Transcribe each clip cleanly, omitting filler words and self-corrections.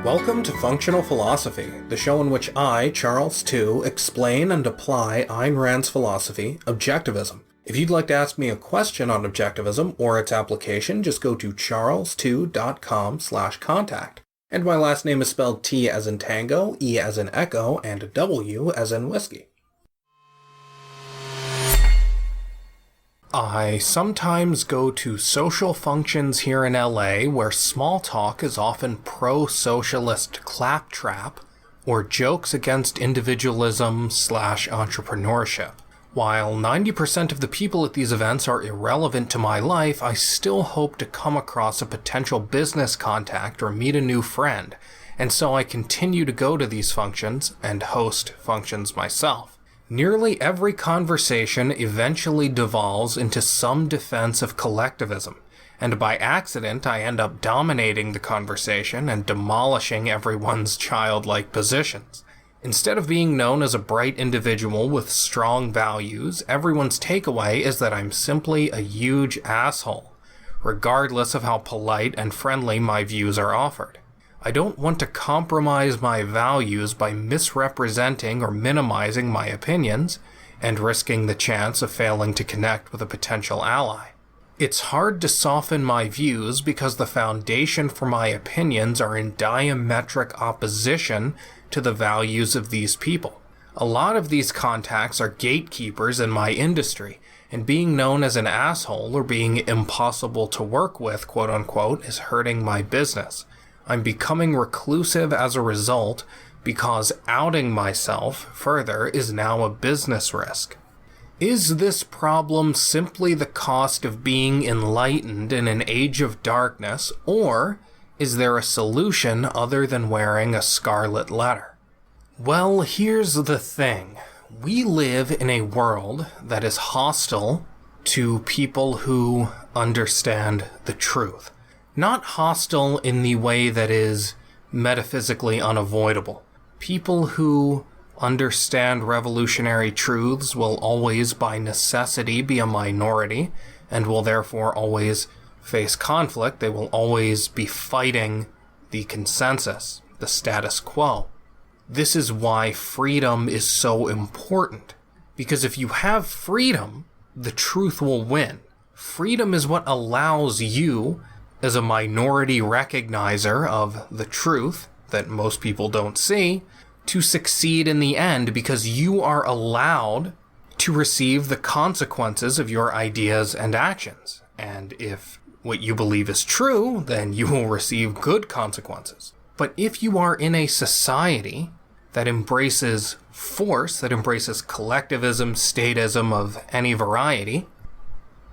Welcome to Functional Philosophy, the show in which I, Charles II, explain and apply Ayn Rand's philosophy, objectivism. If you'd like to ask me a question on objectivism or its application, just go to charles2.com/contact. And my last name is spelled T as in tango, E as in echo, and W as in whiskey. I sometimes go to social functions here in LA where small talk is often pro-socialist claptrap or jokes against individualism/entrepreneurship. While 90% of the people at these events are irrelevant to my life, I still hope to come across a potential business contact or meet a new friend, and so I continue to go to these functions and host functions myself. Nearly every conversation eventually devolves into some defense of collectivism, and by accident I end up dominating the conversation and demolishing everyone's childlike positions. Instead of being known as a bright individual with strong values, everyone's takeaway is that I'm simply a huge asshole, regardless of how polite and friendly my views are offered. I don't want to compromise my values by misrepresenting or minimizing my opinions and risking the chance of failing to connect with a potential ally. It's hard to soften my views because the foundation for my opinions are in diametric opposition to the values of these people. A lot of these contacts are gatekeepers in my industry, and being known as an asshole or being impossible to work with, quote unquote, is hurting my business. I'm becoming reclusive as a result because outing myself further is now a business risk. Is this problem simply the cost of being enlightened in an age of darkness, or is there a solution other than wearing a scarlet letter? Well, here's the thing. We live in a world that is hostile to people who understand the truth. Not hostile in the way that is metaphysically unavoidable. People who understand revolutionary truths will always by necessity be a minority and will therefore always face conflict. They will always be fighting the consensus, the status quo. This is why freedom is so important. Because if you have freedom, the truth will win. Freedom is what allows you, as a minority recognizer of the truth that most people don't see, to succeed in the end because you are allowed to receive the consequences of your ideas and actions. And if what you believe is true, then you will receive good consequences. But if you are in a society that embraces force, that embraces collectivism, statism of any variety,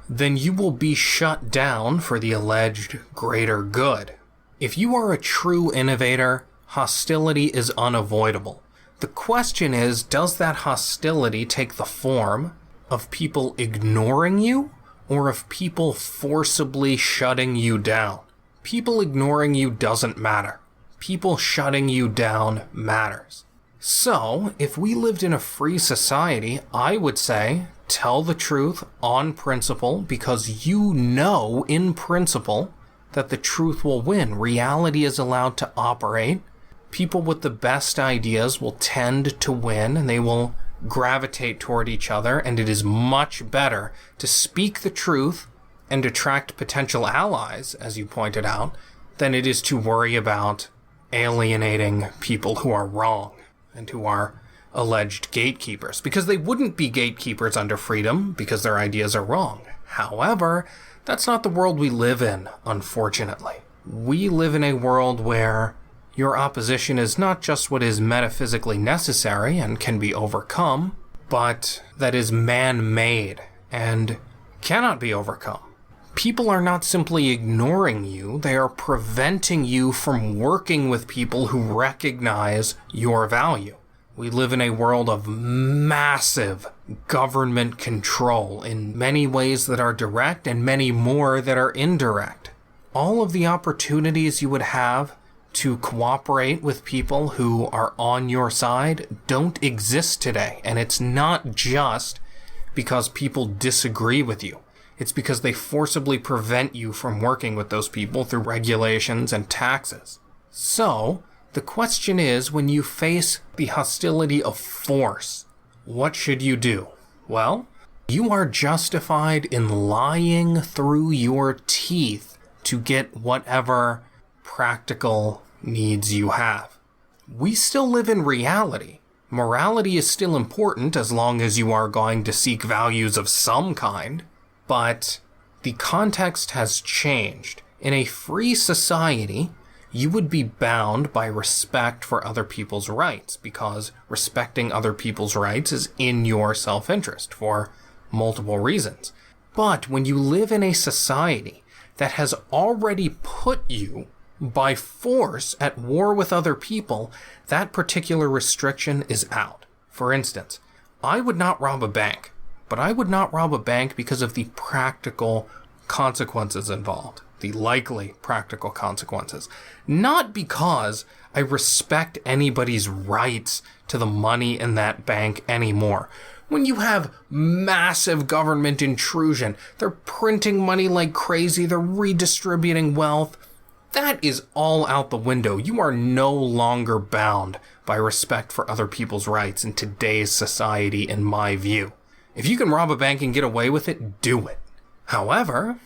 then you will be shut down for the alleged greater good. If you are a true innovator, hostility is unavoidable. The question is, does that hostility take the form of people ignoring you or of people forcibly shutting you down? People ignoring you doesn't matter. People shutting you down matters. So, if we lived in a free society, I would say, tell the truth on principle because you know in principle that the truth will win. Reality is allowed to operate. People with the best ideas will tend to win and they will gravitate toward each other, and it is much better to speak the truth and attract potential allies, as you pointed out, than it is to worry about alienating people who are wrong and who are alleged gatekeepers, because they wouldn't be gatekeepers under freedom because their ideas are wrong. However, that's not the world we live in, unfortunately. We live in a world where your opposition is not just what is metaphysically necessary and can be overcome, but that is man-made and cannot be overcome. People are not simply ignoring you, they are preventing you from working with people who recognize your value. We live in a world of massive government control in many ways that are direct and many more that are indirect. All of the opportunities you would have to cooperate with people who are on your side don't exist today. And it's not just because people disagree with you. It's because they forcibly prevent you from working with those people through regulations and taxes. So, The question is, when you face the hostility of force, what should you do? Well, you are justified in lying through your teeth to get whatever practical needs you have. We still live in reality. Morality is still important as long as you are going to seek values of some kind, but the context has changed. In a free society, you would be bound by respect for other people's rights, because respecting other people's rights is in your self-interest for multiple reasons. But when you live in a society that has already put you by force at war with other people, that particular restriction is out. For instance, I would not rob a bank, but I would not rob a bank because of the practical consequences involved, the likely practical consequences. Not because I respect anybody's rights to the money in that bank anymore. When you have massive government intrusion, they're printing money like crazy, they're redistributing wealth, that is all out the window. You are no longer bound by respect for other people's rights in today's society, in my view. If you can rob a bank and get away with it, do it. However,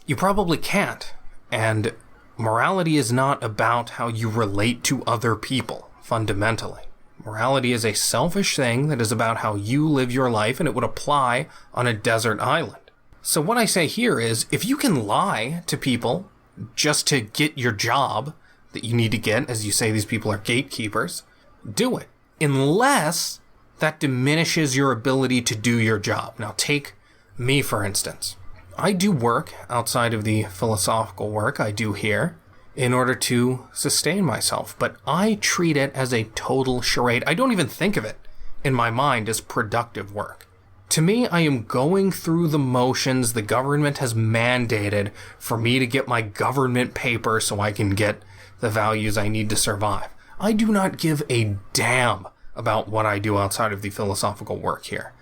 you probably can't. And morality is not about how you relate to other people, fundamentally. Morality is a selfish thing that is about how you live your life, and it would apply on a desert island. So what I say here is, if you can lie to people just to get your job that you need to get, as you say these people are gatekeepers, do it. Unless that diminishes your ability to do your job. Now take me, for instance. I do work outside of the philosophical work I do here in order to sustain myself, but I treat it as a total charade. I don't even think of it in my mind as productive work. To me, I am going through the motions the government has mandated for me to get my government paper so I can get the values I need to survive. I do not give a damn about what I do outside of the philosophical work here.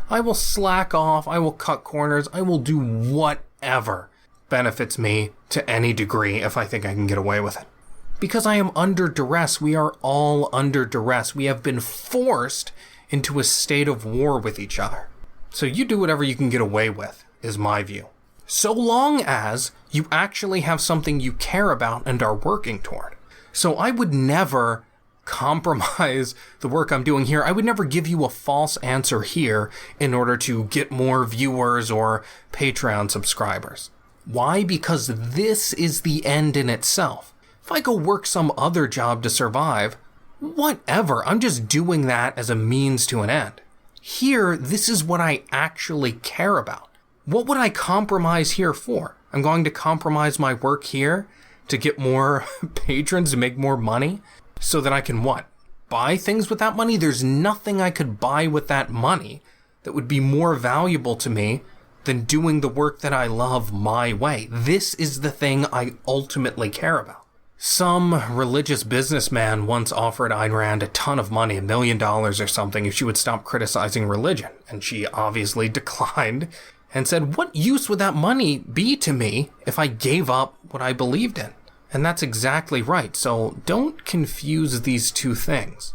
I will slack off, I will cut corners, I will do whatever benefits me to any degree if I think I can get away with it. Because I am under duress. We are all under duress. We have been forced into a state of war with each other. So you do whatever you can get away with, is my view. So long as you actually have something you care about and are working toward. So I would never compromise the work I'm doing here. I would never give you a false answer here in order to get more viewers or Patreon subscribers. Why? Because this is the end in itself. If I go work some other job to survive, whatever, I'm just doing that as a means to an end. Here, this is what I actually care about. What would I compromise here for? I'm going to compromise my work here to get more patrons, to make more money, so that I can what? Buy things with that money? There's nothing I could buy with that money that would be more valuable to me than doing the work that I love my way. This is the thing I ultimately care about. Some religious businessman once offered Ayn Rand a ton of money, $1 million or something, if she would stop criticizing religion. And she obviously declined and said, what use would that money be to me if I gave up what I believed in? And that's exactly right. So don't confuse these two things.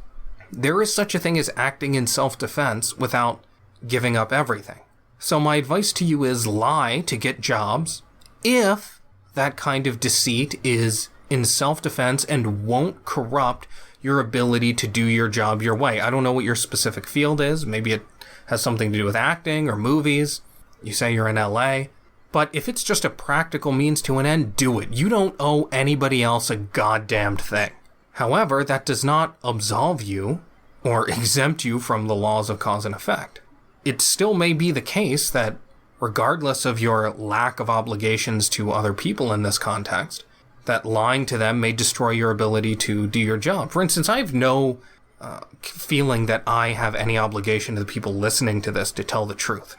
There is such a thing as acting in self-defense without giving up everything. So my advice to you is lie to get jobs if that kind of deceit is in self-defense and won't corrupt your ability to do your job your way. I don't know what your specific field is. Maybe it has something to do with acting or movies. You say you're in LA. But if it's just a practical means to an end, do it. You don't owe anybody else a goddamned thing. However, that does not absolve you or exempt you from the laws of cause and effect. It still may be the case that regardless of your lack of obligations to other people in this context, that lying to them may destroy your ability to do your job. For instance, I have no feeling that I have any obligation to the people listening to this to tell the truth,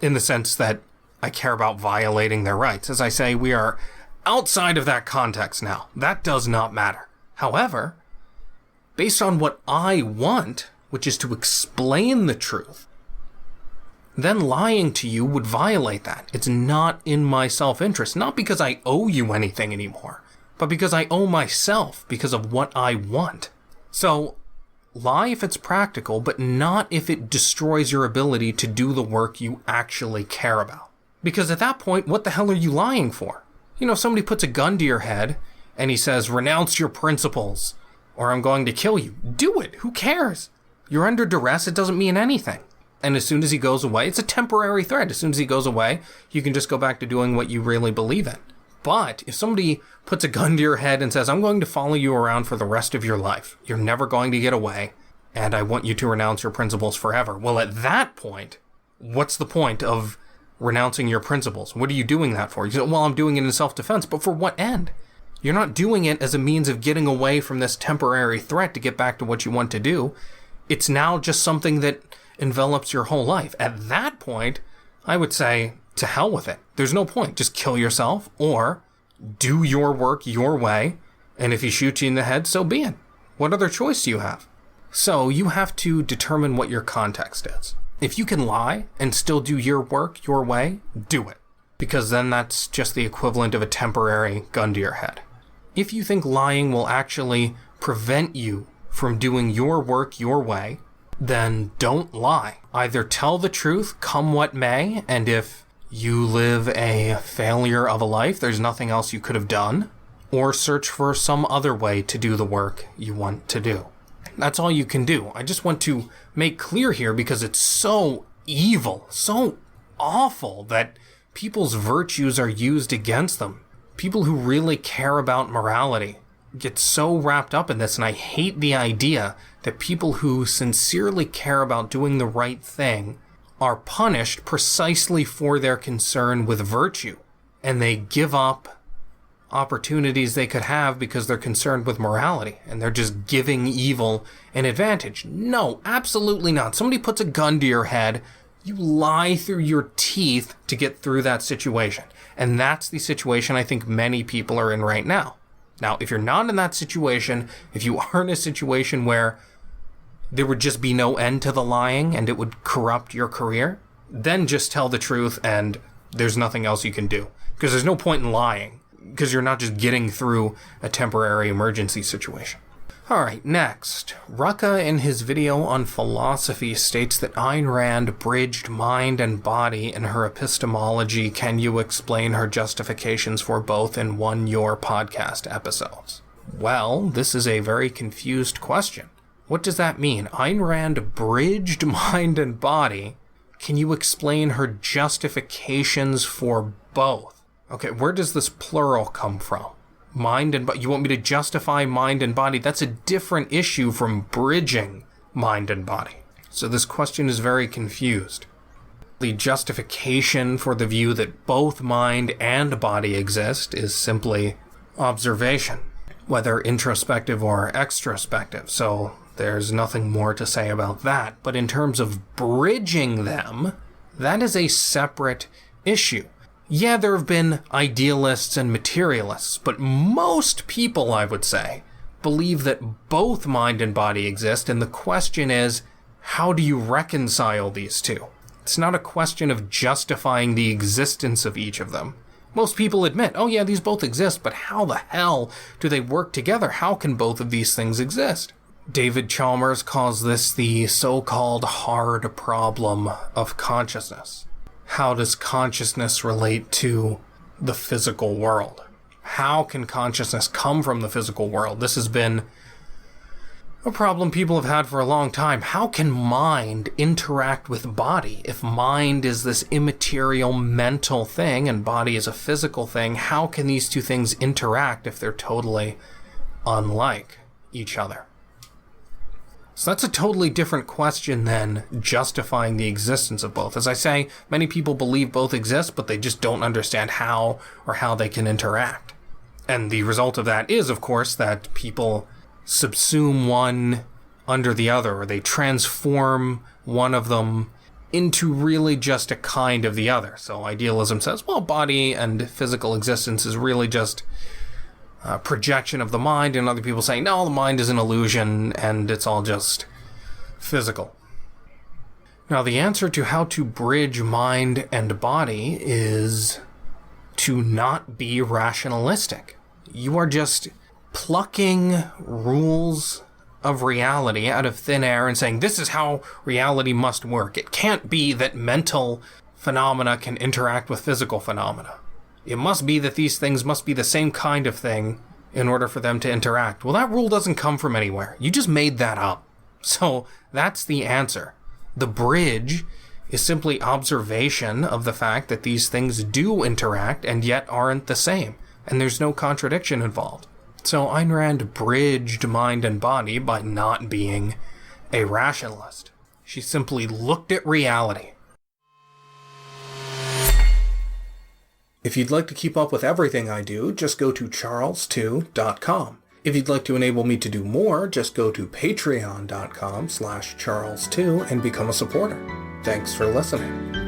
in the sense that I care about violating their rights. As I say, we are outside of that context now. That does not matter. However, based on what I want, which is to explain the truth, then lying to you would violate that. It's not in my self-interest, not because I owe you anything anymore, but because I owe myself because of what I want. So, lie if it's practical, but not if it destroys your ability to do the work you actually care about. Because at that point, what the hell are you lying for? If somebody puts a gun to your head and he says, renounce your principles, or I'm going to kill you, do it. Who cares? You're under duress. It doesn't mean anything. And as soon as he goes away, it's a temporary threat. As soon as he goes away, you can just go back to doing what you really believe in. But if somebody puts a gun to your head and says, I'm going to follow you around for the rest of your life, you're never going to get away, and I want you to renounce your principles forever. Well, at that point, what's the point of renouncing your principles? What are you doing that for? You say, well, I'm doing it in self-defense, but for what end? You're not doing it as a means of getting away from this temporary threat to get back to what you want to do. It's now just something that envelops your whole life. At that point, I would say, to hell with it. There's no point. Just kill yourself or do your work your way. And if he shoots you in the head, so be it. What other choice do you have? So you have to determine what your context is. If you can lie and still do your work your way, do it. Because then that's just the equivalent of a temporary gun to your head. If you think lying will actually prevent you from doing your work your way, then don't lie. Either tell the truth, come what may, and if you live a failure of a life, there's nothing else you could have done, or search for some other way to do the work you want to do. That's all you can do. I just want to make clear here, because it's so evil, so awful that people's virtues are used against them. People who really care about morality get so wrapped up in this, and I hate the idea that people who sincerely care about doing the right thing are punished precisely for their concern with virtue, and they give up opportunities they could have because they're concerned with morality, and they're just giving evil an advantage. No, absolutely not. Somebody puts a gun to your head, you lie through your teeth to get through that situation. And that's the situation I think many people are in right now. Now, if you're not in that situation, if you are in a situation where there would just be no end to the lying and it would corrupt your career, then just tell the truth and there's nothing else you can do. Because there's no point in lying, because you're not just getting through a temporary emergency situation. Alright, next. Rucka in his video on philosophy states that Ayn Rand bridged mind and body in her epistemology. Can you explain her justifications for both in one Your Podcast episodes? Well, this is a very confused question. What does that mean? Ayn Rand bridged mind and body. Can you explain her justifications for both? Okay, where does this plural come from? Mind and body. You want me to justify mind and body? That's a different issue from bridging mind and body. So this question is very confused. The justification for the view that both mind and body exist is simply observation, whether introspective or extrospective. So there's nothing more to say about that. But in terms of bridging them, that is a separate issue. Yeah, there have been idealists and materialists, but most people, I would say, believe that both mind and body exist, and the question is, how do you reconcile these two? It's not a question of justifying the existence of each of them. Most people admit, oh yeah, these both exist, but how the hell do they work together? How can both of these things exist? David Chalmers calls this the so-called hard problem of consciousness. How does consciousness relate to the physical world? How can consciousness come from the physical world? This has been a problem people have had for a long time. How can mind interact with body? If mind is this immaterial mental thing and body is a physical thing, how can these two things interact if they're totally unlike each other? So that's a totally different question than justifying the existence of both. As I say, many people believe both exist, but they just don't understand how or how they can interact. And the result of that is, of course, that people subsume one under the other, or they transform one of them into really just a kind of the other. So idealism says, well, body and physical existence is really just projection of the mind, and other people say, no, the mind is an illusion and it's all just physical. Now, the answer to how to bridge mind and body is to not be rationalistic. You are just plucking rules of reality out of thin air and saying, this is how reality must work. It can't be that mental phenomena can interact with physical phenomena. It must be that these things must be the same kind of thing in order for them to interact. Well, that rule doesn't come from anywhere. You just made that up. So that's the answer. The bridge is simply observation of the fact that these things do interact and yet aren't the same. And there's no contradiction involved. So Ayn Rand bridged mind and body by not being a rationalist. She simply looked at reality. If you'd like to keep up with everything I do, just go to charles2.com. If you'd like to enable me to do more, just go to patreon.com/charles2 and become a supporter. Thanks for listening.